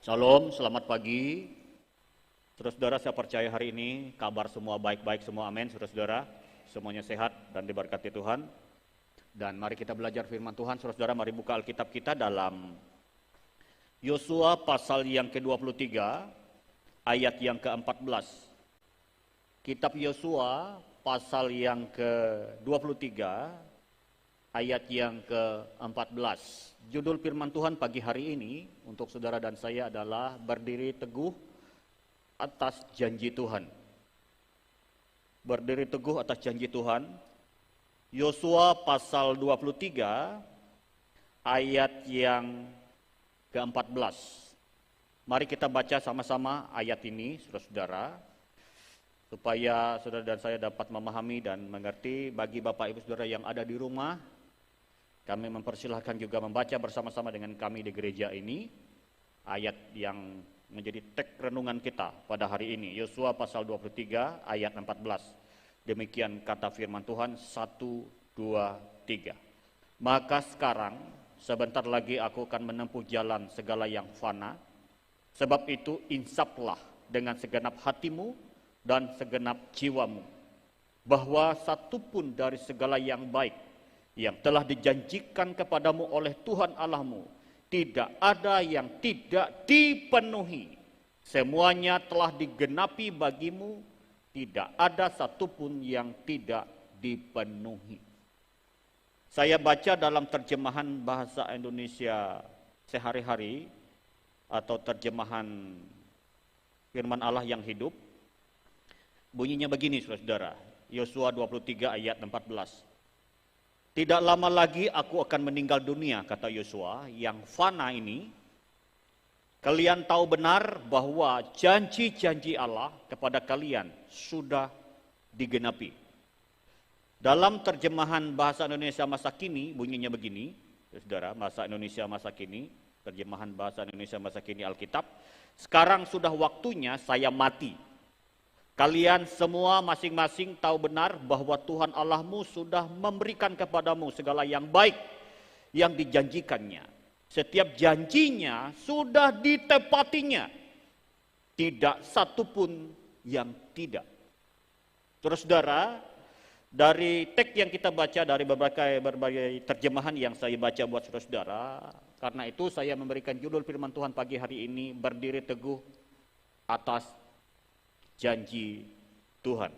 Shalom, selamat pagi. Saudara-saudara, saya percaya hari ini kabar semua baik-baik semua, amin. Saudara-saudara, semuanya sehat dan diberkati Tuhan. Dan mari kita belajar firman Tuhan. Saudara-saudara, mari buka Alkitab kita dalam Yosua pasal yang ke-23, ayat yang ke-14. Kitab Yosua pasal yang ke-23, ayat yang ke-14. Judul firman Tuhan pagi hari ini untuk saudara dan saya adalah berdiri teguh atas janji Tuhan. Berdiri teguh atas janji Tuhan. Yosua pasal 23 ayat yang ke-14. Mari kita baca sama-sama ayat ini, saudara-saudara, supaya saudara dan saya dapat memahami dan mengerti. Bagi Bapak Ibu Saudara yang ada di rumah, kami mempersilahkan juga membaca bersama-sama dengan kami di gereja ini ayat yang menjadi teks renungan kita pada hari ini. Yosua pasal 23 ayat 14. Demikian kata firman Tuhan, 1, 2, 3. Maka sekarang sebentar lagi aku akan menempuh jalan segala yang fana. Sebab itu insaflah dengan segenap hatimu dan segenap jiwamu, bahwa satupun dari segala yang baik yang telah dijanjikan kepadamu oleh Tuhan Allahmu tidak ada yang tidak dipenuhi. Semuanya telah digenapi bagimu, tidak ada satupun yang tidak dipenuhi. Saya baca dalam terjemahan bahasa Indonesia sehari-hari atau terjemahan firman Allah yang hidup. Bunyinya begini, saudara-saudara. Yosua 23 ayat 14. Tidak lama lagi aku akan meninggal dunia, kata Yosua, yang fana ini. Kalian tahu benar bahwa janji-janji Allah kepada kalian sudah digenapi. Dalam terjemahan bahasa Indonesia masa kini, bunyinya begini, saudara, bahasa Indonesia masa kini, terjemahan bahasa Indonesia masa kini Alkitab. Sekarang sudah waktunya saya mati. Kalian semua masing-masing tahu benar bahwa Tuhan Allahmu sudah memberikan kepadamu segala yang baik yang dijanjikannya. Setiap janjinya sudah ditepatinya. Tidak satupun yang tidak. Saudara-saudara, dari teks yang kita baca dari berbagai terjemahan yang saya baca buat saudara-saudara, karena itu saya memberikan judul firman Tuhan pagi hari ini, berdiri teguh atas janji Tuhan.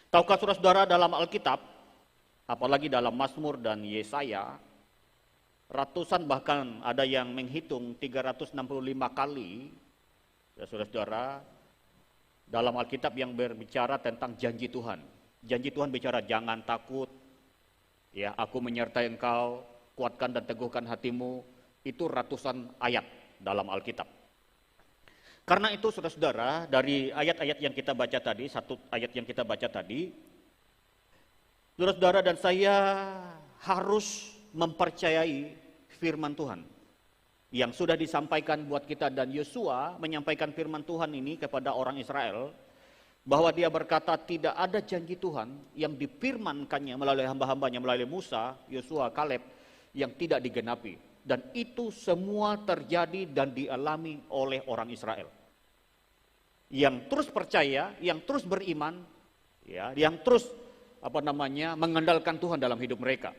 Tahukah saudara-saudara, dalam Alkitab, apalagi dalam Mazmur dan Yesaya, ratusan bahkan ada yang menghitung 365 kali, ya saudara-saudara, dalam Alkitab yang berbicara tentang janji Tuhan. Janji Tuhan bicara jangan takut, ya aku menyertai engkau, kuatkan dan teguhkan hatimu. Itu ratusan ayat dalam Alkitab. Karena itu saudara-saudara, dari ayat-ayat yang kita baca tadi, satu ayat yang kita baca tadi, saudara-saudara dan saya harus mempercayai firman Tuhan yang sudah disampaikan buat kita. Dan Yosua menyampaikan firman Tuhan ini kepada orang Israel, bahwa dia berkata tidak ada janji Tuhan yang difirmankannya melalui hamba-hambanya, melalui Musa, Yosua, Kaleb, yang tidak digenapi. Dan itu semua terjadi dan dialami oleh orang Israel. Yang terus percaya, yang terus beriman, ya, yang terus mengandalkan Tuhan dalam hidup mereka.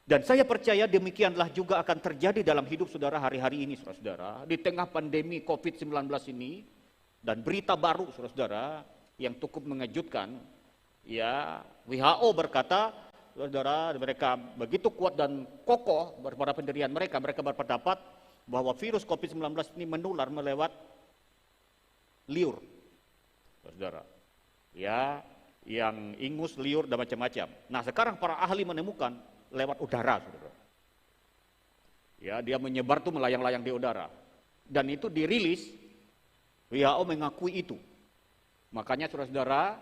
Dan saya percaya demikianlah juga akan terjadi dalam hidup saudara hari-hari ini, saudara-saudara. Di tengah pandemi COVID-19 ini dan berita baru, saudara-saudara, yang cukup mengejutkan, ya, WHO berkata, saudara, mereka begitu kuat dan kokoh pada pendirian mereka. Mereka berpendapat bahwa virus COVID-19 ini menular melewat liur, saudara. Ya, yang ingus, liur, dan macam-macam. Nah, sekarang para ahli menemukan lewat udara, saudara. Ya, dia menyebar tuh melayang-layang di udara. Dan itu dirilis, WHO mengakui itu. Makanya saudara-saudara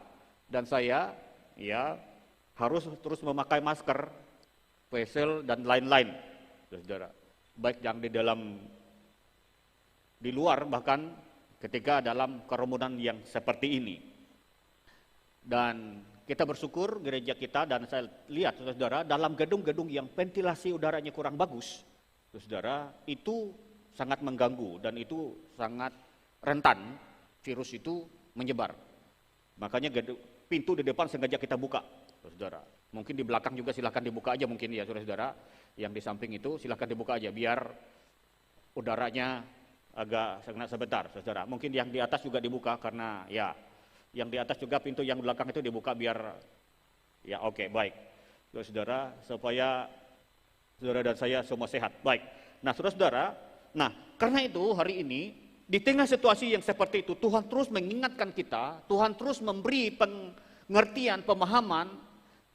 dan saya, ya, harus terus memakai masker, facial dan lain-lain, saudara. Baik yang di luar bahkan ketika dalam kerumunan yang seperti ini. Dan kita bersyukur gereja kita, dan saya lihat saudara dalam gedung-gedung yang ventilasi udaranya kurang bagus, saudara, itu sangat mengganggu dan itu sangat rentan virus itu menyebar. Makanya pintu di depan sengaja kita buka, saudara. Mungkin di belakang juga silahkan dibuka aja mungkin ya, saudara-saudara. Yang di samping itu silahkan dibuka aja biar udaranya agak sebentar, saudara. Mungkin yang di atas juga dibuka karena ya, yang di atas juga pintu yang belakang itu dibuka biar ya oke, baik. Saudara, supaya saudara dan saya semua sehat. Baik. Nah, saudara-saudara, karena itu hari ini di tengah situasi yang seperti itu, Tuhan terus mengingatkan kita, Tuhan terus memberi pengertian, pemahaman,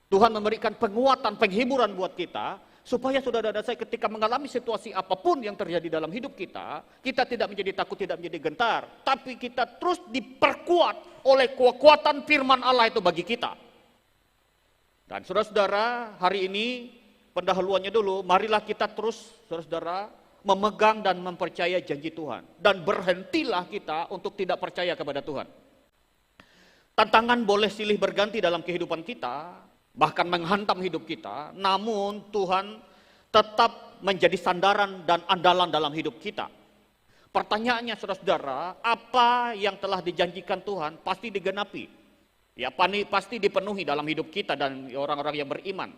Tuhan memberikan penguatan, penghiburan buat kita, supaya saudara dan saya ketika mengalami situasi apapun yang terjadi dalam hidup kita, kita tidak menjadi takut, tidak menjadi gentar, tapi kita terus diperkuat oleh kekuatan firman Allah itu bagi kita. Dan saudara-saudara, hari ini pendahuluannya dulu, marilah kita terus, saudara-saudara, memegang dan mempercayai janji Tuhan. Dan berhentilah kita untuk tidak percaya kepada Tuhan. Tantangan boleh silih berganti dalam kehidupan kita, bahkan menghantam hidup kita, namun Tuhan tetap menjadi sandaran dan andalan dalam hidup kita. Pertanyaannya saudara-saudara, apa yang telah dijanjikan Tuhan pasti digenapi. Ya, pasti dipenuhi dalam hidup kita dan orang-orang yang beriman.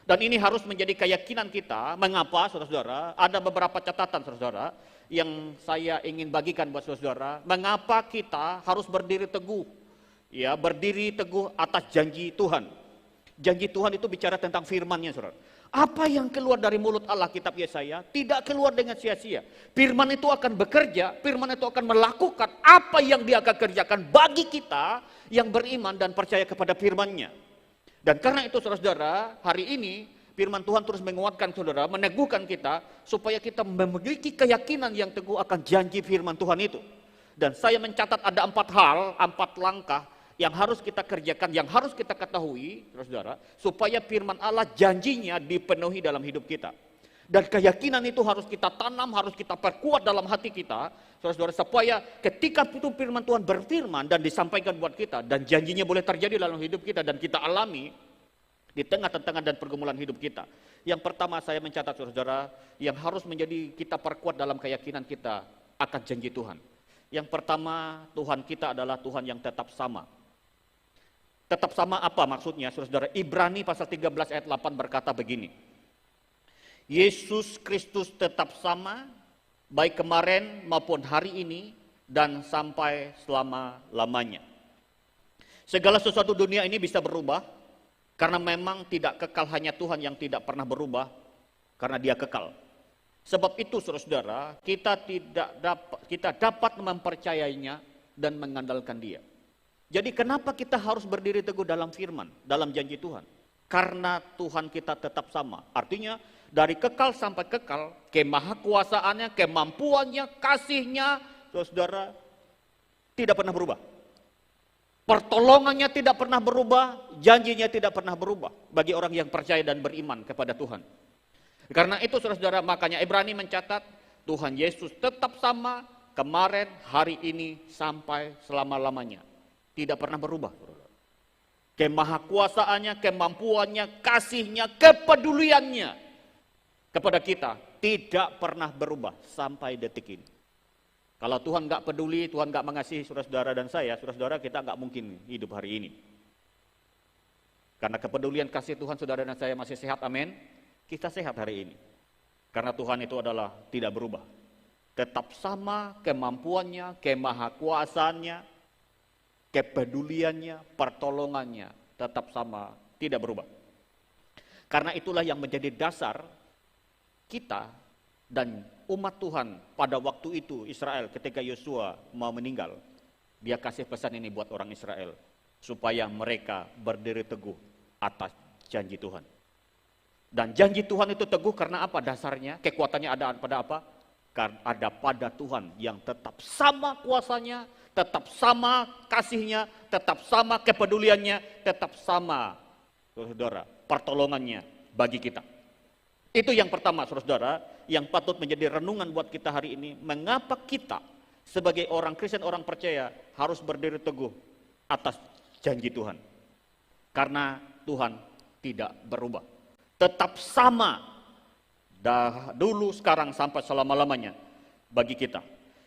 Dan ini harus menjadi keyakinan kita. Mengapa, saudara-saudara? Ada beberapa catatan, saudara, yang saya ingin bagikan buat saudara. Mengapa kita harus berdiri teguh? Ya, berdiri teguh atas janji Tuhan. Janji Tuhan itu bicara tentang firman-Nya, saudara. Apa yang keluar dari mulut Allah, kitab Yesaya, tidak keluar dengan sia-sia. Firman itu akan bekerja, firman itu akan melakukan apa yang dia akan kerjakan bagi kita yang beriman dan percaya kepada firman-Nya. Dan karena itu saudara-saudara, hari ini firman Tuhan terus menguatkan saudara, meneguhkan kita supaya kita memiliki keyakinan yang teguh akan janji firman Tuhan itu. Dan saya mencatat ada 4 langkah yang harus kita kerjakan, yang harus kita ketahui, saudara-saudara, supaya firman Allah janjinya dipenuhi dalam hidup kita. Dan keyakinan itu harus kita tanam, harus kita perkuat dalam hati kita, saudara-saudara, supaya ketika itu firman Tuhan berfirman dan disampaikan buat kita, dan janjinya boleh terjadi dalam hidup kita, dan kita alami di tengah tantangan dan pergumulan hidup kita. Yang pertama saya mencatat, saudara-saudara, yang harus menjadi kita perkuat dalam keyakinan kita akan janji Tuhan. Yang pertama, Tuhan kita adalah Tuhan yang tetap sama. Tetap sama apa maksudnya, saudara-saudara? Ibrani pasal 13 ayat 8 berkata begini, Yesus Kristus tetap sama, baik kemarin maupun hari ini, dan sampai selama-lamanya. Segala sesuatu dunia ini bisa berubah, karena memang tidak kekal, hanya Tuhan yang tidak pernah berubah, karena dia kekal. Sebab itu saudara-saudara, kita dapat mempercayainya dan mengandalkan dia. Jadi kenapa kita harus berdiri teguh dalam firman, dalam janji Tuhan? Karena Tuhan kita tetap sama. Artinya dari kekal sampai kekal, kemahakuasaannya, kemampuannya, kasihnya, saudara, tidak pernah berubah. Pertolongannya tidak pernah berubah, janjinya tidak pernah berubah bagi orang yang percaya dan beriman kepada Tuhan. Karena itu saudara-saudara, makanya Ibrani mencatat Tuhan Yesus tetap sama kemarin, hari ini, sampai selama-lamanya. Tidak pernah berubah. Kemahakuasaannya, kemampuannya, kasihnya, kepeduliannya kepada kita tidak pernah berubah sampai detik ini. Kalau Tuhan nggak peduli, Tuhan nggak mengasihi saudara-saudara dan saya, saudara-saudara, kita nggak mungkin hidup hari ini. Karena kepedulian kasih Tuhan, saudara dan saya masih sehat, amin. Kita sehat hari ini. Karena Tuhan itu adalah tidak berubah. Tetap sama kemampuannya, kemahakuasaannya, kepeduliannya, pertolongannya tetap sama, tidak berubah. Karena itulah yang menjadi dasar kita dan umat Tuhan pada waktu itu Israel ketika Yosua mau meninggal. Dia kasih pesan ini buat orang Israel supaya mereka berdiri teguh atas janji Tuhan. Dan janji Tuhan itu teguh karena apa dasarnya? Kekuatannya ada pada apa? Karena ada pada Tuhan yang tetap sama kuasanya, tetap sama kasihnya, tetap sama kepeduliannya, tetap sama, saudara, pertolongannya bagi kita. Itu yang pertama, saudara, yang patut menjadi renungan buat kita hari ini. Mengapa kita sebagai orang Kristen, orang percaya harus berdiri teguh atas janji Tuhan? Karena Tuhan tidak berubah. Tetap sama, dulu, sekarang, sampai selama-lamanya. bagi kita.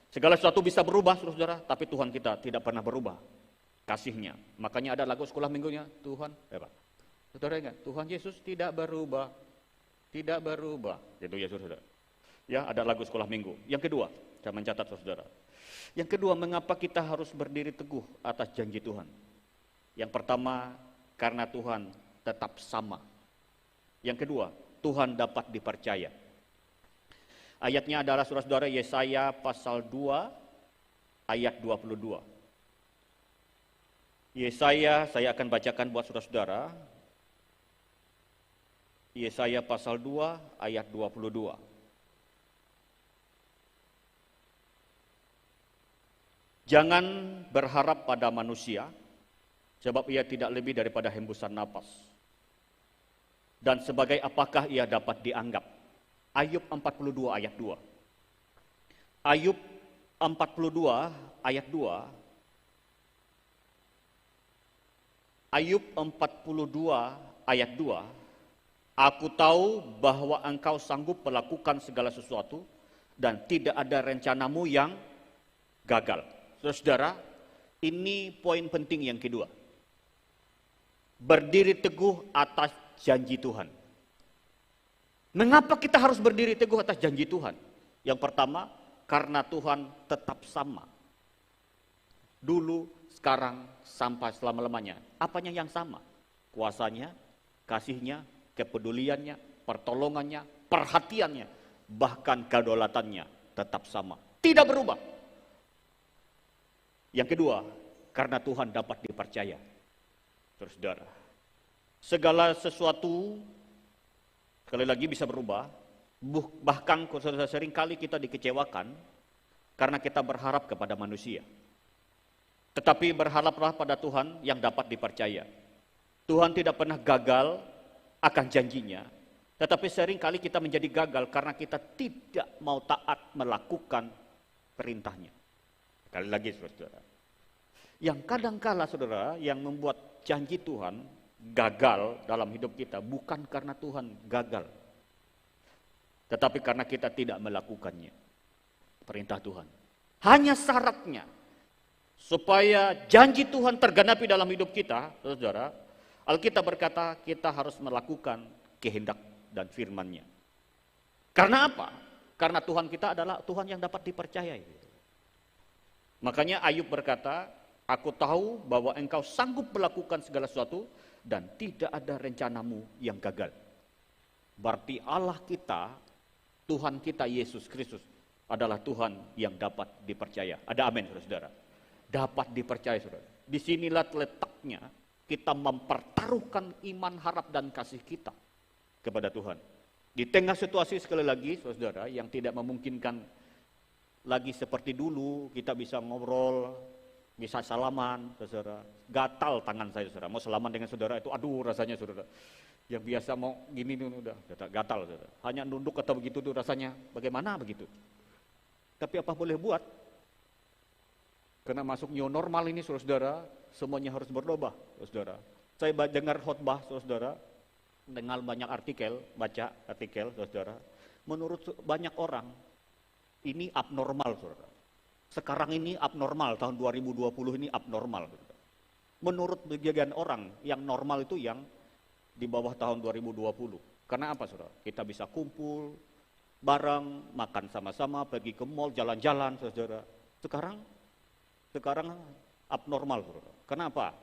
Segala sesuatu bisa berubah, saudara, tapi Tuhan kita tidak pernah berubah kasih-Nya. Makanya ada lagu sekolah minggunya, Tuhan, saudara ingat, Tuhan Yesus tidak berubah, tidak berubah. Itu ya saudara. Ya, ada lagu sekolah minggu. Yang kedua, saya mencatat saudara. Yang kedua, mengapa kita harus berdiri teguh atas janji Tuhan? Yang pertama, karena Tuhan tetap sama. Yang kedua, Tuhan dapat dipercaya. Ayatnya adalah saudara-saudara Yesaya pasal 2 ayat 22. Yesaya, saya akan bacakan buat saudara-saudara. Yesaya pasal 2 ayat 22. Jangan berharap pada manusia, sebab ia tidak lebih daripada hembusan napas. Dan sebagai apakah ia dapat dianggap? Ayub 42 ayat 2. Ayub 42 ayat 2. Ayub 42 ayat 2. Aku tahu bahwa engkau sanggup melakukan segala sesuatu dan tidak ada rencanamu yang gagal. Saudara, ini poin penting yang kedua. Berdiri teguh atas janji Tuhan. Mengapa kita harus berdiri teguh atas janji Tuhan? Yang pertama, karena Tuhan tetap sama. Dulu, sekarang, sampai selama-lamanya. Apanya yang sama? Kuasanya, kasihnya, kepeduliannya, pertolongannya, perhatiannya, bahkan kedaulatannya tetap sama. Tidak berubah. Yang kedua, karena Tuhan dapat dipercaya. Saudara, segala sesuatu sekali lagi bisa berubah, bahkan sering kali kita dikecewakan karena kita berharap kepada manusia. Tetapi berharaplah pada Tuhan yang dapat dipercaya. Tuhan tidak pernah gagal akan janjinya, tetapi sering kali kita menjadi gagal karena kita tidak mau taat melakukan perintahnya. Sekali lagi saudara, yang kadangkala saudara yang membuat janji Tuhan gagal dalam hidup kita bukan karena Tuhan gagal, tetapi karena kita tidak melakukannya, perintah Tuhan. Hanya syaratnya supaya janji Tuhan tergenapi dalam hidup kita, saudara, Alkitab berkata kita harus melakukan kehendak dan firman-Nya. Karena apa? Karena Tuhan kita adalah Tuhan yang dapat dipercayai. Makanya Ayub berkata, aku tahu bahwa engkau sanggup melakukan segala sesuatu dan tidak ada rencanamu yang gagal. Berarti Allah kita, Tuhan kita Yesus Kristus adalah Tuhan yang dapat dipercaya. Ada amin saudara? Dapat dipercaya saudara. Disinilah letaknya kita mempertaruhkan iman, harap dan kasih kita kepada Tuhan. Di tengah situasi sekali lagi saudara yang tidak memungkinkan lagi seperti dulu kita bisa ngobrol, bisa salaman, saudara. Gatal tangan saya, saudara. Mau salaman dengan saudara itu, aduh rasanya, saudara. Yang biasa mau gini udah gatal, saudara. Hanya nunduk atau begitu tuh rasanya, bagaimana begitu. Tapi apa boleh buat? Karena masuk new normal ini, saudara, semuanya harus berubah, saudara. Saya dengar khotbah, saudara, dengar banyak artikel, baca artikel, saudara. Menurut banyak orang, ini abnormal, saudara. Sekarang ini abnormal, tahun 2020 ini abnormal. Menurut bagian orang, yang normal itu yang di bawah tahun 2020. Karena apa saudara? Kita bisa kumpul, bareng, makan sama-sama, pergi ke mall, jalan-jalan saudara. Sekarang abnormal saudara. Kenapa?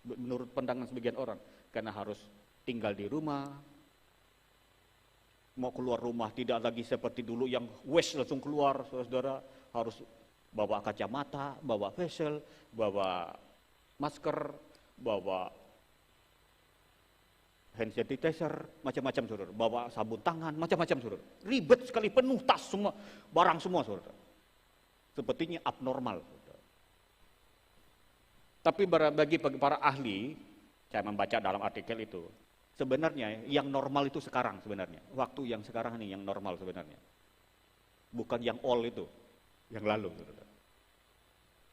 Menurut pandangan sebagian orang. Karena harus tinggal di rumah, mau keluar rumah tidak lagi seperti dulu yang wes langsung keluar saudara. Harus bawa kacamata, bawa facial, bawa masker, bawa hand sanitizer, macam-macam saudara, bawa sabun tangan, macam-macam saudara. Ribet sekali, penuh tas semua, barang semua saudara. Sepertinya abnormal saudara. Tapi bagi para ahli, saya membaca dalam artikel itu, sebenarnya yang normal itu sekarang sebenarnya. Waktu yang sekarang ini yang normal sebenarnya. Bukan yang all itu. Yang lalu, saudara.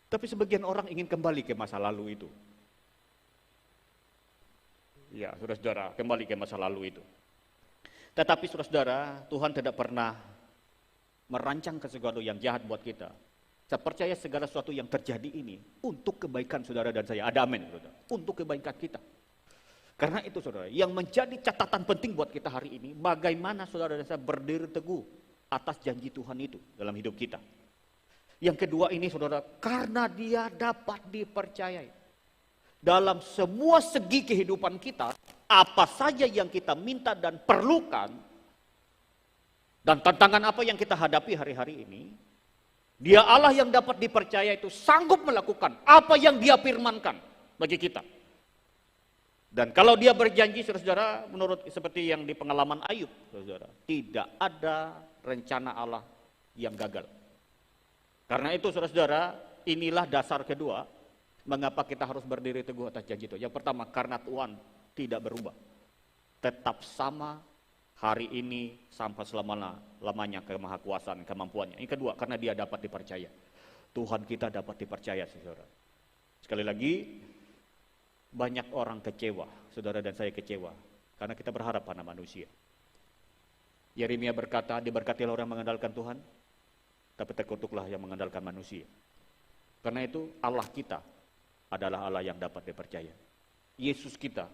Tapi sebagian orang ingin kembali ke masa lalu itu. Ya, saudara-saudara, kembali ke masa lalu itu. Tetapi saudara-saudara, Tuhan tidak pernah merancang sesuatu yang jahat buat kita. Saya percaya segala sesuatu yang terjadi ini untuk kebaikan saudara dan saya. Ada amin, saudara. Untuk kebaikan kita. Karena itu saudara, yang menjadi catatan penting buat kita hari ini, bagaimana saudara dan saya berdiri teguh atas janji Tuhan itu dalam hidup kita. Yang kedua ini saudara, karena dia dapat dipercayai. Dalam semua segi kehidupan kita, apa saja yang kita minta dan perlukan, dan tantangan apa yang kita hadapi hari-hari ini, dia Allah yang dapat dipercaya itu sanggup melakukan apa yang dia firmankan bagi kita. Dan kalau dia berjanji, saudara, menurut seperti yang di pengalaman Ayub, saudara, tidak ada rencana Allah yang gagal. Karena itu, saudara, inilah dasar kedua, mengapa kita harus berdiri teguh atas janji itu. Yang pertama, karena Tuhan tidak berubah. Tetap sama hari ini sampai selama-lamanya kemahakuasaan, kemampuannya. Yang kedua, karena dia dapat dipercaya. Tuhan kita dapat dipercaya, saudara. Sekali lagi, banyak orang kecewa, saudara dan saya kecewa, karena kita berharap pada manusia. Yeremia berkata, diberkatilah orang yang mengandalkan Tuhan, tapi terkutuklah yang mengandalkan manusia. Karena itu Allah kita adalah Allah yang dapat dipercaya. Yesus kita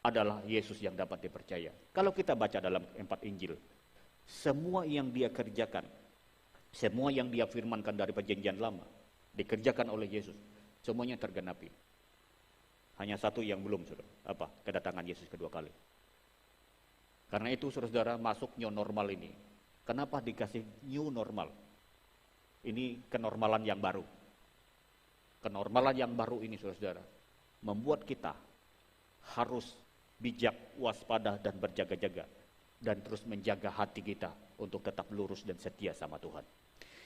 adalah Yesus yang dapat dipercaya. Kalau kita baca dalam 4 Injil, semua yang dia kerjakan, semua yang dia firmankan dari perjanjian lama, dikerjakan oleh Yesus, semuanya tergenapi. Hanya satu yang belum, saudara. Apa? Kedatangan Yesus kedua kali. Karena itu, saudara, masuk new normal ini. Kenapa dikasih new normal? Ini kenormalan yang baru. Kenormalan yang baru ini, saudara, membuat kita harus bijak, waspada, dan berjaga-jaga. Dan terus menjaga hati kita untuk tetap lurus dan setia sama Tuhan.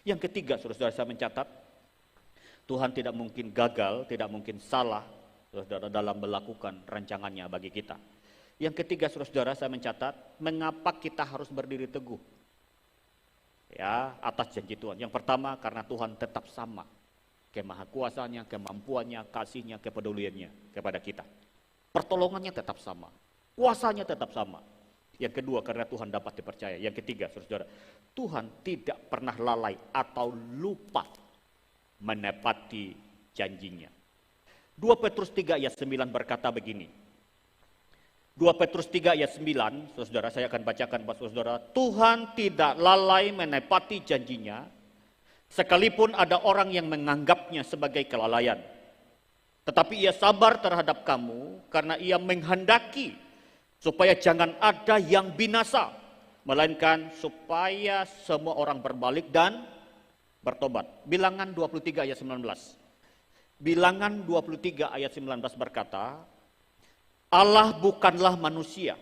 Yang ketiga, saudara, saya mencatat, Tuhan tidak mungkin gagal, tidak mungkin salah, saudara, dalam melakukan rancangannya bagi kita. Yang ketiga, saudara, saya mencatat, mengapa kita harus berdiri teguh ya atas janji Tuhan. Yang pertama, karena Tuhan tetap sama kemahakuasaannya, kemampuannya, kasihnya, kepeduliannya kepada kita. Pertolongannya tetap sama, kuasanya tetap sama. Yang kedua, karena Tuhan dapat dipercaya. Yang ketiga, saudara, Tuhan tidak pernah lalai atau lupa menepati janjinya. 2 Petrus 3 ayat 9 berkata begini. 2 Petrus 3 ayat 9, saudara, saya akan bacakan buat saudara. Tuhan tidak lalai menepati janjinya, sekalipun ada orang yang menganggapnya sebagai kelalaian. Tetapi ia sabar terhadap kamu, karena ia menghendaki supaya jangan ada yang binasa, melainkan supaya semua orang berbalik dan bertobat. Bilangan 23 ayat 19. Bilangan 23 ayat 19 berkata, Allah bukanlah manusia.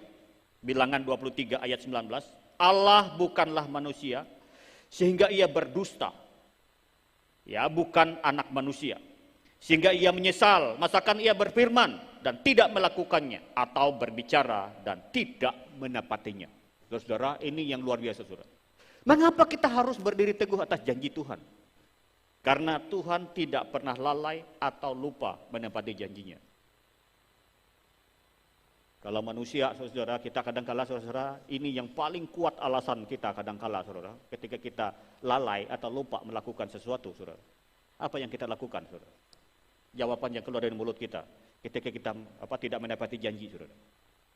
Bilangan 23 ayat 19, Allah bukanlah manusia sehingga ia berdusta. Ya, bukan anak manusia. Sehingga ia menyesal, masakan ia berfirman dan tidak melakukannya, atau berbicara dan tidak menepatinya. Saudara, ini yang luar biasa, saudara. Mengapa kita harus berdiri teguh atas janji Tuhan? Karena Tuhan tidak pernah lalai atau lupa menepati janjinya. Kalau manusia, saudara, kita kadang-kala, saudara, ini yang paling kuat alasan kita kadang-kala, saudara, ketika kita lalai atau lupa melakukan sesuatu, saudara. Apa yang kita lakukan, saudara? Jawaban yang keluar dari mulut kita ketika kita tidak menepati janji, saudara.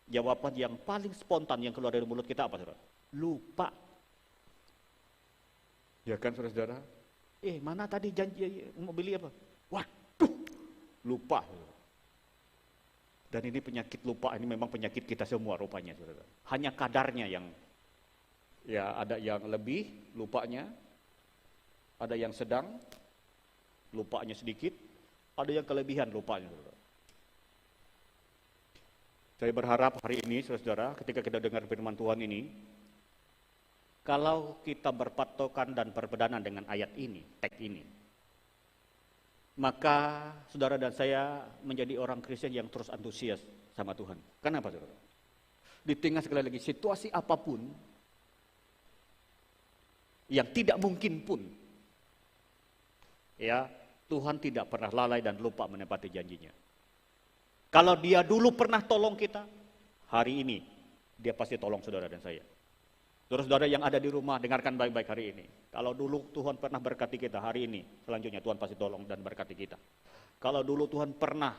Jawaban yang paling spontan yang keluar dari mulut kita apa, saudara? Lupa. Ya kan, saudara? Mana tadi janji mau beli apa? Waduh, lupa. Dan ini penyakit lupa, ini memang penyakit kita semua rupanya, saudara. Hanya kadarnya yang, ya ada yang lebih lupanya, ada yang sedang, lupanya sedikit, ada yang kelebihan lupanya, saudara. Saya berharap hari ini, saudara, ketika kita dengar firman Tuhan ini, kalau kita berpatokan dan berpedoman dengan ayat ini, teks ini, maka saudara dan saya menjadi orang Kristen yang terus antusias sama Tuhan. Kenapa, saudara? Di tengah sekali lagi situasi apapun yang tidak mungkin pun, ya Tuhan tidak pernah lalai dan lupa menepati janjinya. Kalau dia dulu pernah tolong kita, hari ini dia pasti tolong saudara dan saya. Saudara-saudara yang ada di rumah, dengarkan baik-baik hari ini. Kalau dulu Tuhan pernah berkati kita, hari ini selanjutnya Tuhan pasti tolong dan berkati kita. Kalau dulu Tuhan pernah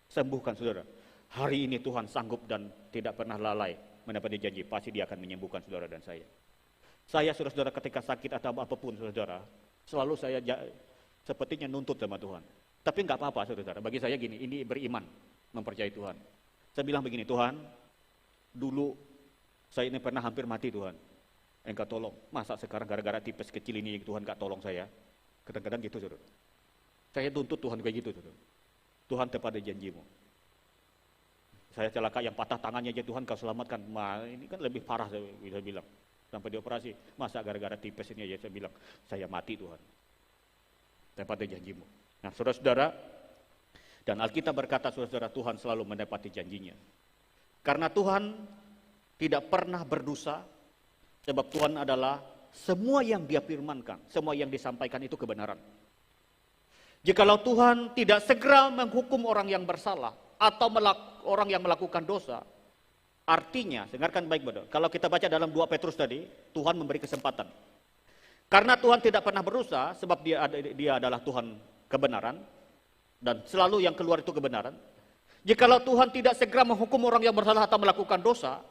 sembuhkan saudara, hari ini Tuhan sanggup dan tidak pernah lalai menepati janji, pasti Dia akan menyembuhkan saudara dan saya. Saya saudara-saudara ketika sakit atau apapun saudara, selalu saya sepertinya nuntut sama Tuhan. Tapi nggak apa-apa saudara, bagi saya gini, ini beriman, mempercayai Tuhan. Saya bilang begini, Tuhan, dulu saya ini pernah hampir mati Tuhan, Engkau tolong. Masa sekarang gara-gara tipes kecil ini Tuhan nggak tolong saya? Kadang-kadang gitu saudara. Saya tuntut Tuhan kayak gitu saudara. Tuhan tepati janjimu. Saya celaka yang patah tangannya aja Tuhan kau selamatkan. Ini kan lebih parah saya bisa bilang. Sampai dioperasi. Masa gara-gara tipes ini aja saya bilang, saya mati Tuhan. Tepati janjimu. Nah saudara-saudara, dan Alkitab berkata saudara-saudara, Tuhan selalu menepati janjinya. Karena Tuhan tidak pernah berdosa, sebab Tuhan adalah semua yang Dia firmankan, semua yang disampaikan itu kebenaran. Jikalau Tuhan tidak segera menghukum orang yang bersalah atau orang yang melakukan dosa, artinya, dengarkan baik-baik, kalau kita baca dalam 2 Petrus tadi, Tuhan memberi kesempatan. Karena Tuhan tidak pernah berusaha, sebab dia adalah Tuhan kebenaran, dan selalu yang keluar itu kebenaran. Jikalau Tuhan tidak segera menghukum orang yang bersalah atau melakukan dosa,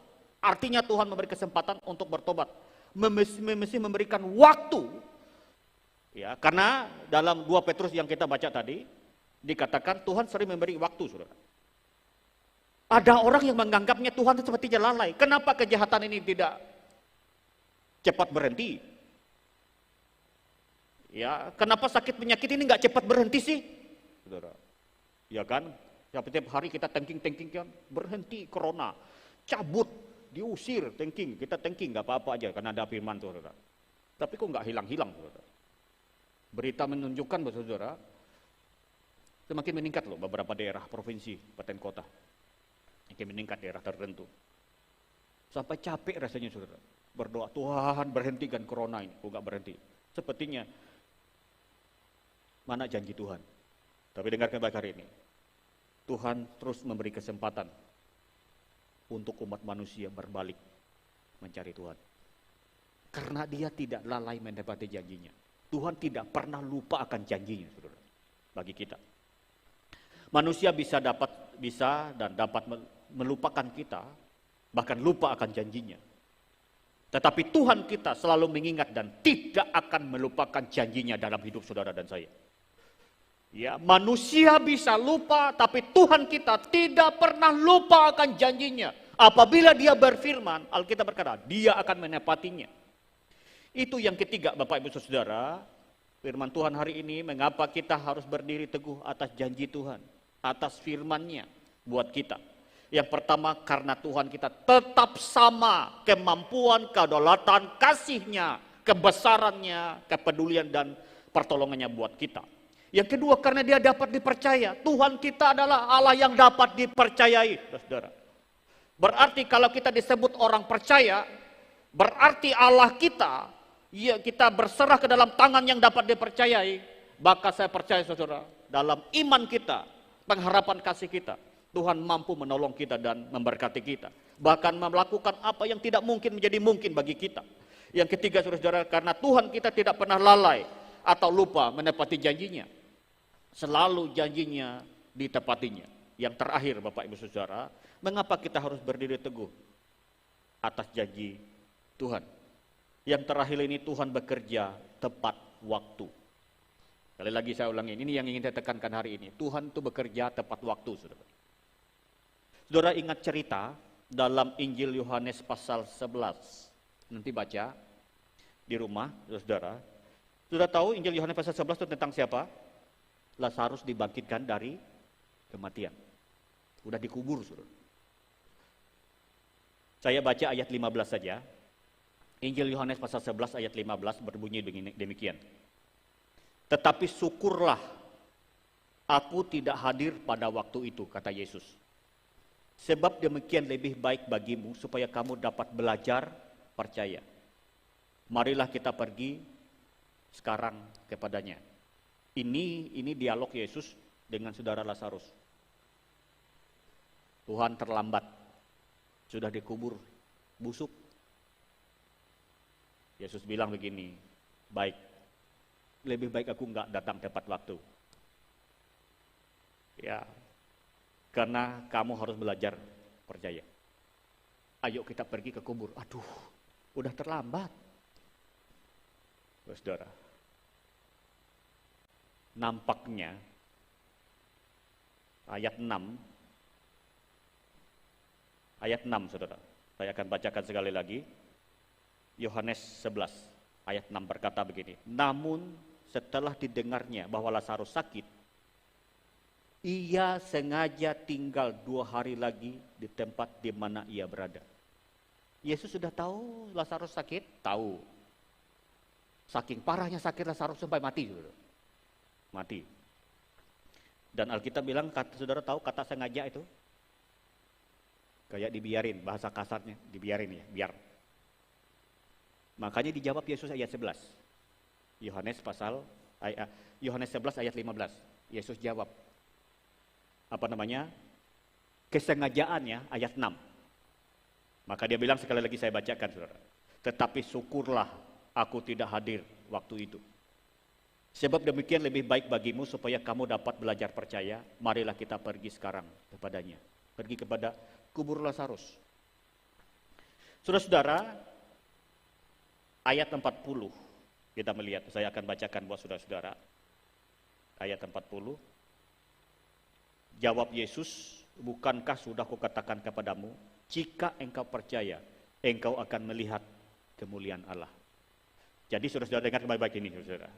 artinya Tuhan memberi kesempatan untuk bertobat. Mesti memberikan waktu. Ya, karena dalam 2 Petrus yang kita baca tadi, dikatakan Tuhan sering memberi waktu, saudara. Ada orang yang menganggapnya Tuhan sepertinya lalai. Kenapa kejahatan ini tidak cepat berhenti? Ya, kenapa sakit penyakit ini nggak cepat berhenti sih? Saudara. Ya kan? Setiap hari kita thinking kan, berhenti corona, cabut, diusir, thinking, kita thinking nggak apa-apa aja karena ada firman tuh, saudara. Tapi kok nggak hilang-hilang, saudara. Berita menunjukkan bahwa saudara, semakin meningkat loh beberapa daerah, provinsi, kabupaten kota. Makin meningkat daerah tertentu. Sampai capek rasanya saudara. Berdoa, Tuhan berhentikan corona ini. Kok nggak berhenti? Sepertinya, mana janji Tuhan? Tapi dengarkan baik hari ini. Tuhan terus memberi kesempatan untuk umat manusia berbalik mencari Tuhan. Karena Dia tidak lalai menepati janjinya. Tuhan tidak pernah lupa akan janjinya, saudara, bagi kita. Manusia bisa dan dapat melupakan kita, bahkan lupa akan janjinya. Tetapi Tuhan kita selalu mengingat dan tidak akan melupakan janjinya dalam hidup saudara dan saya. Ya, manusia bisa lupa, tapi Tuhan kita tidak pernah lupa akan janjinya. Apabila Dia berfirman, Alkitab berkata, Dia akan menepatinya. Itu yang ketiga, Bapak Ibu Saudara, firman Tuhan hari ini, mengapa kita harus berdiri teguh atas janji Tuhan, atas firman-Nya buat kita. Yang pertama, karena Tuhan kita tetap sama kemampuan, kedaulatan, kasih-Nya, kebesaran-Nya, kepedulian dan pertolongan-Nya buat kita. Yang kedua, karena Dia dapat dipercaya. Tuhan kita adalah Allah yang dapat dipercayai, saudara. Berarti kalau kita disebut orang percaya, berarti Allah kita, ya kita berserah ke dalam tangan yang dapat dipercayai. Maka saya percaya saudara, dalam iman kita, pengharapan kasih kita, Tuhan mampu menolong kita dan memberkati kita. Bahkan melakukan apa yang tidak mungkin menjadi mungkin bagi kita. Yang ketiga saudara, karena Tuhan kita tidak pernah lalai atau lupa menepati janjinya. Selalu janjinya ditepatinya. Yang terakhir Bapak Ibu Saudara, mengapa kita harus berdiri teguh atas janji Tuhan? Yang terakhir ini Tuhan bekerja tepat waktu. Sekali lagi saya ulangi, ini yang ingin saya tekankan hari ini. Tuhan itu bekerja tepat waktu, saudara. Saudara ingat cerita dalam Injil Yohanes pasal 11. Nanti baca di rumah, saudara. Sudah tahu Injil Yohanes pasal 11 itu tentang siapa? Lazarus dibangkitkan dari kematian. Udah dikubur, saudara. Saya baca ayat 15 saja. Injil Yohanes pasal 11 ayat 15 berbunyi demikian. Tetapi syukurlah aku tidak hadir pada waktu itu, kata Yesus. Sebab demikian lebih baik bagimu supaya kamu dapat belajar percaya. Marilah kita pergi sekarang kepadanya. Ini dialog Yesus dengan saudara Lazarus. Tuhan terlambat, sudah dikubur, busuk. Yesus bilang begini, baik, lebih baik aku nggak datang tepat waktu. Ya, karena kamu harus belajar percaya. Ayo kita pergi ke kubur. Aduh, udah terlambat. Saudara, nampaknya ayat 6, saudara. Saya akan bacakan sekali lagi. Yohanes 11 ayat 6 berkata begini, namun setelah didengarnya bahwa Lazarus sakit, ia sengaja tinggal 2 hari lagi di tempat di mana ia berada. Yesus sudah tahu Lazarus sakit, tahu. Saking parahnya sakit Lazarus sampai mati, saudara. Mati. Dan Alkitab bilang, saudara tahu kata sengaja itu? Kayak dibiarin, bahasa kasarnya, dibiarin ya, biar. Makanya dijawab Yesus ayat 11. Yohanes 11 ayat 15. Yesus jawab. Kesengajaannya ayat 6. Maka dia bilang, sekali lagi saya bacakan, saudara. Tetapi syukurlah aku tidak hadir waktu itu. Sebab demikian lebih baik bagimu supaya kamu dapat belajar percaya. Marilah kita pergi sekarang kepadanya. Pergi kepada kubur Lazarus. Saudara-saudara, ayat 40 kita melihat, saya akan bacakan buat saudara-saudara. Ayat 40. Jawab Yesus, bukankah sudah kukatakan kepadamu, jika engkau percaya, engkau akan melihat kemuliaan Allah. Jadi saudara-saudara dengar baik-baik ini, saudara.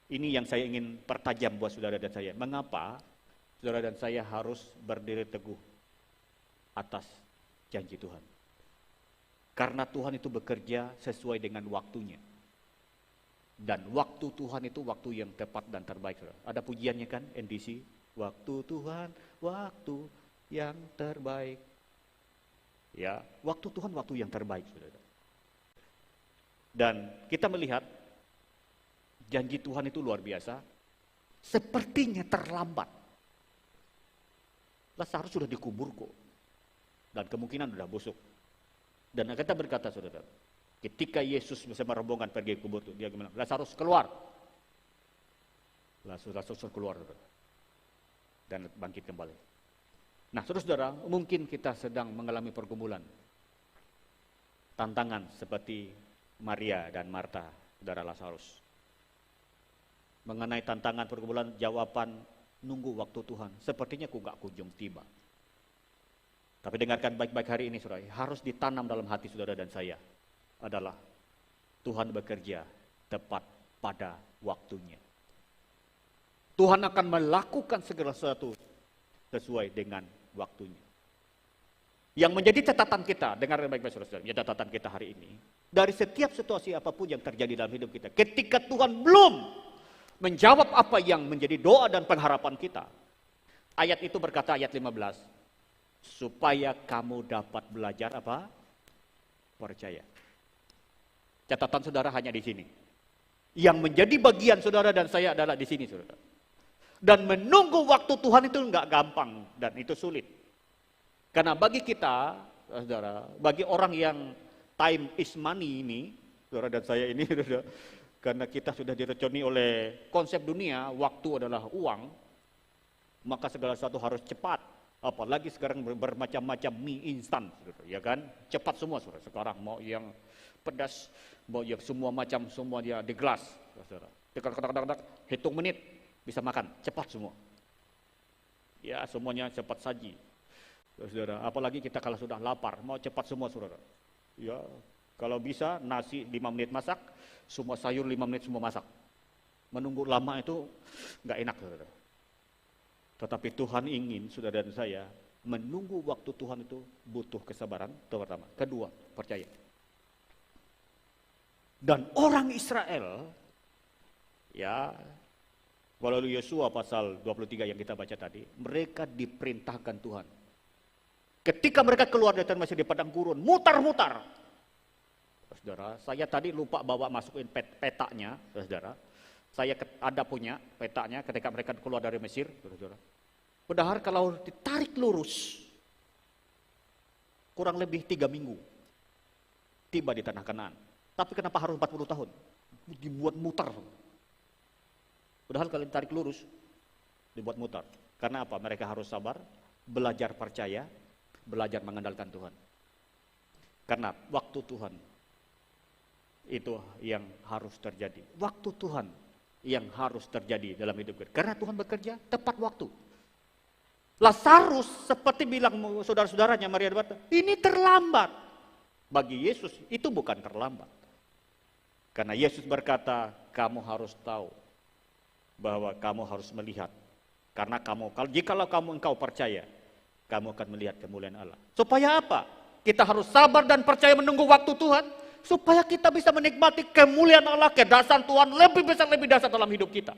Ini yang saya ingin pertajam buat saudara dan saya. Mengapa saudara dan saya harus berdiri teguh atas janji Tuhan? Karena Tuhan itu bekerja sesuai dengan waktunya. Dan waktu Tuhan itu waktu yang tepat dan terbaik. Saudara. Ada pujiannya kan, NDC? Waktu Tuhan, waktu yang terbaik. Ya, waktu Tuhan waktu yang terbaik, saudara. Dan kita melihat janji Tuhan itu luar biasa. Sepertinya terlambat. Lazarus sudah dikubur kok. Dan kemungkinan sudah busuk. Dan kita berkata, saudara, ketika Yesus bersama rombongan pergi ke kubur itu, dia bilang, Lazarus keluar. Lazarus keluar, saudara. Dan bangkit kembali. Nah, saudara-saudara, mungkin kita sedang mengalami pergumulan. Tantangan seperti Maria dan Marta, saudara Lazarus. Mengenai tantangan pergumulan, jawaban nunggu waktu Tuhan. Sepertinya aku gak kunjung tiba. Tapi dengarkan baik-baik hari ini, saudara. Harus ditanam dalam hati saudara dan saya adalah Tuhan bekerja tepat pada waktunya. Tuhan akan melakukan segala sesuatu sesuai dengan waktunya. Yang menjadi catatan kita, dengar baik-baik saudara, ya catatan kita hari ini, dari setiap situasi apapun yang terjadi dalam hidup kita, ketika Tuhan belum menjawab apa yang menjadi doa dan pengharapan kita, ayat itu berkata, ayat 15, supaya kamu dapat belajar apa? Percaya. Catatan saudara hanya di sini. Yang menjadi bagian saudara dan saya adalah di sini, saudara. Dan menunggu waktu Tuhan itu enggak gampang dan itu sulit. Karena bagi kita, saudara, bagi orang yang time is money ini, saudara dan saya ini, saudara, karena kita sudah diracuni oleh konsep dunia, waktu adalah uang, maka segala sesuatu harus cepat. Apalagi sekarang bermacam-macam mie instan, ya kan? Cepat semua, saudara. Sekarang mau yang pedas, mau yang semua macam, semua dia di gelas, saudara. Hitung menit bisa makan, cepat semua. Ya, semuanya cepat saji, saudara. Apalagi kita kalau sudah lapar, mau cepat semua, saudara. Ya, kalau bisa nasi 5 menit masak, semua sayur 5 menit semua masak. Menunggu lama itu nggak enak, saudara. Tetapi Tuhan ingin, saudara dan saya, menunggu waktu Tuhan itu butuh kesabaran, itu pertama. Kedua, percaya. Dan orang Israel, ya, kalau Yosua pasal 23 yang kita baca tadi, mereka diperintahkan Tuhan. Ketika mereka keluar dari tanah Mesir di padang gurun, mutar-mutar. Saudara, saya tadi lupa bawa masukin petanya, saudara. Saya ada punya petanya ketika mereka keluar dari Mesir, saudara. Padahal kalau ditarik lurus, kurang lebih 3 minggu tiba di tanah Kanaan. Tapi kenapa harus 40 tahun? Dibuat muter. Padahal kalau ditarik lurus, dibuat muter. Karena apa? Mereka harus sabar, belajar percaya, belajar mengandalkan Tuhan. Karena waktu Tuhan itu yang harus terjadi. Waktu Tuhan yang harus terjadi dalam hidup kita. Karena Tuhan bekerja tepat waktu. Lazarus seperti bilang saudara-saudaranya Maria dan Marta, ini terlambat. Bagi Yesus itu bukan terlambat. Karena Yesus berkata, kamu harus tahu bahwa kamu harus melihat. Karena jikalau engkau percaya, kamu akan melihat kemuliaan Allah. Supaya apa? Kita harus sabar dan percaya menunggu waktu Tuhan, supaya kita bisa menikmati kemuliaan Allah, kedahsyatan Tuhan lebih besar, lebih dahsyat dalam hidup kita.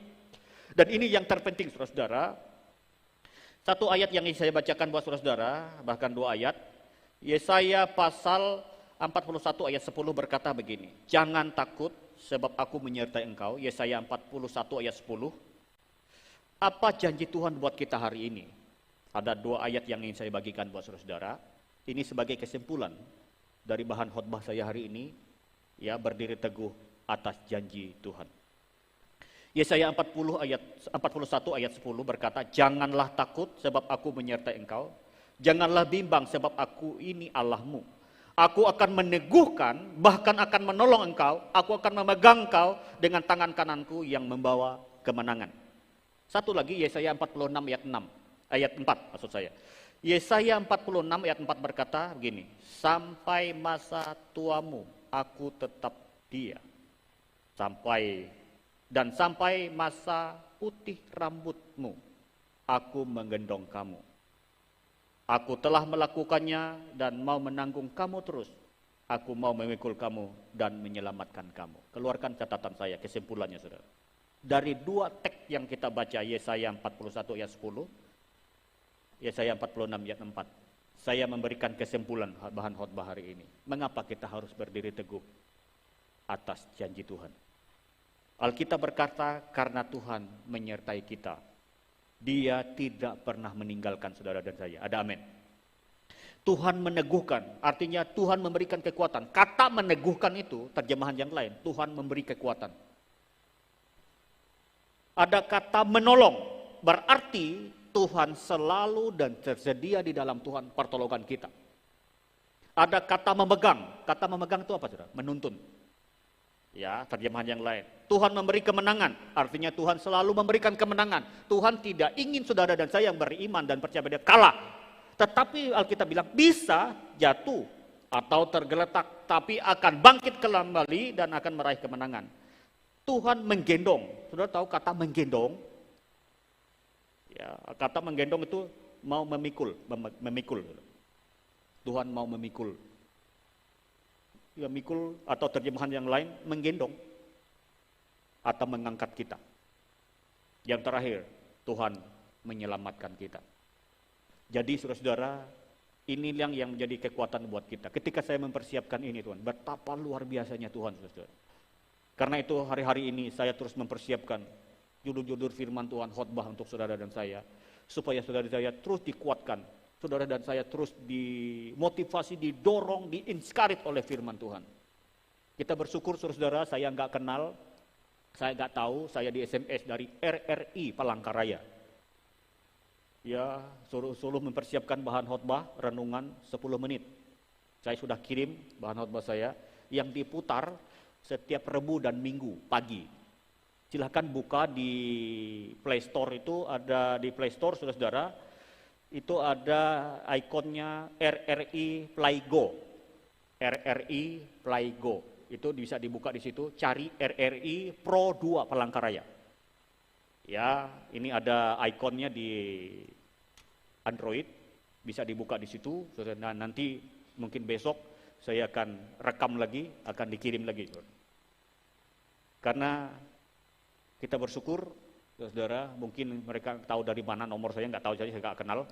Dan ini yang terpenting, saudara-saudara. Satu ayat yang saya bacakan buat saudara-saudara, bahkan 2 ayat. Yesaya pasal 41 ayat 10 berkata begini, jangan takut sebab aku menyertai engkau. Yesaya 41 ayat 10. Apa janji Tuhan buat kita hari ini? Ada 2 ayat yang ingin saya bagikan buat saudara-saudara. Ini sebagai kesimpulan dari bahan khotbah saya hari ini, ya, berdiri teguh atas janji Tuhan. Yesaya 41 ayat 10 berkata, janganlah takut sebab aku menyertai engkau. Janganlah bimbang sebab aku ini Allahmu. Aku akan meneguhkan, bahkan akan menolong engkau. Aku akan memegang engkau dengan tangan kananku yang membawa kemenangan. Satu lagi, Yesaya 46 ayat 6, ayat 4 maksud saya. Yesaya 46 ayat 4 berkata begini, sampai masa tuamu aku tetap dia. Sampai masa putih rambutmu aku menggendong kamu. Aku telah melakukannya dan mau menanggung kamu terus. Aku mau memikul kamu dan menyelamatkan kamu. Keluarkan catatan saya, kesimpulannya saudara. Dari 2 teks yang kita baca, Yesaya 41 ayat 10, Yesaya 46 ayat 4. Saya memberikan kesimpulan bahan khotbah hari ini. Mengapa kita harus berdiri teguh atas janji Tuhan? Alkitab berkata, karena Tuhan menyertai kita. Dia tidak pernah meninggalkan saudara dan saya. Ada amin. Tuhan meneguhkan, artinya Tuhan memberikan kekuatan. Kata meneguhkan itu, terjemahan yang lain, Tuhan memberi kekuatan. Ada kata menolong, berarti Tuhan selalu dan tersedia di dalam Tuhan pertolongan kita. Ada kata memegang itu apa saudara? Menuntun. Ya, terjemahan yang lain. Tuhan memberi kemenangan, artinya Tuhan selalu memberikan kemenangan. Tuhan tidak ingin saudara dan saya yang beriman dan percaya pada Dia kalah. Tetapi Alkitab bilang bisa jatuh atau tergeletak, tapi akan bangkit kembali dan akan meraih kemenangan. Tuhan menggendong. Saudara tahu kata menggendong? Ya, kata menggendong itu mau memikul. Tuhan mau memikul. Ya, mikul atau terjemahan yang lain menggendong atau mengangkat kita. Yang terakhir, Tuhan menyelamatkan kita. Jadi saudara-saudara, ini yang menjadi kekuatan buat kita. Ketika saya mempersiapkan ini Tuhan, betapa luar biasanya Tuhan saudara. Karena itu hari-hari ini saya terus mempersiapkan judul-judul firman Tuhan khotbah untuk saudara dan saya, supaya saudara saya terus dikuatkan. Saudara dan saya terus dimotivasi, didorong, diinspirit oleh firman Tuhan. Kita bersyukur saudara, saya nggak kenal, saya nggak tahu, saya di SMS dari RRI Palangkaraya. Ya, suruh mempersiapkan bahan khotbah, renungan 10 menit. Saya sudah kirim bahan khotbah saya, yang diputar setiap Rebu dan Minggu pagi. Silahkan buka di Play Store, itu ada di Play Store saudara-saudara, itu ada ikonnya RRI Playgo. RRI Playgo. Itu bisa dibuka di situ, cari RRI Pro 2 Palangkaraya. Ya, ini ada ikonnya di Android, bisa dibuka di situ. Nah, nanti mungkin besok saya akan rekam lagi, akan dikirim lagi. Karena kita bersyukur, saudara, mungkin mereka tahu dari mana nomor saya, nggak tahu, saya nggak kenal.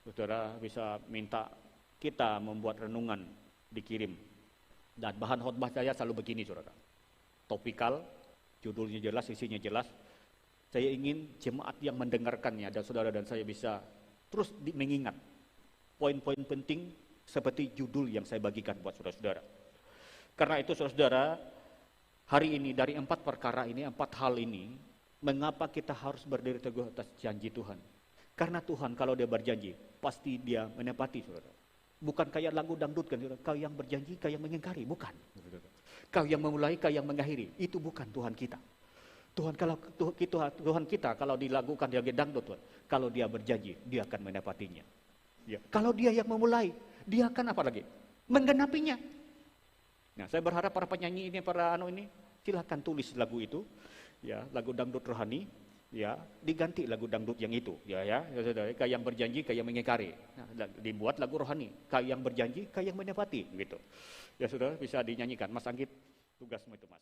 Saudara bisa minta kita membuat renungan, dikirim. Dan bahan khotbah saya selalu begini, saudara. Topikal, judulnya jelas, isinya jelas. Saya ingin jemaat yang mendengarkannya dan saudara dan saya bisa terus mengingat poin-poin penting seperti judul yang saya bagikan buat saudara-saudara. Karena itu saudara, hari ini dari 4 perkara ini, 4 hal ini, mengapa kita harus berdiri teguh atas janji Tuhan? Karena Tuhan kalau dia berjanji, pasti dia menepati, saudara. Bukan kayak lagu dangdut kan, saudara. Kau yang berjanji, kau yang mengingkari, bukan. Kau yang memulai, kau yang mengakhiri, itu bukan Tuhan kita. Tuhan kita kalau dilakukan dia dangdut, Tuhan, kalau dia berjanji, dia akan menepatinya. Ya. Kalau dia yang memulai, dia akan apa lagi? Menggenapinya. Nah, saya berharap para penyanyi ini, silakan tulis lagu itu, ya, lagu dangdut rohani, ya, diganti lagu dangdut yang itu, ya, saudara, kau yang berjanji, kau yang mengingkari. Nah, dibuat lagu rohani, kau yang berjanji, kau yang menepati, gitu. Ya, saudara, bisa dinyanyikan. Mas Anggit, tugasmu itu, Mas.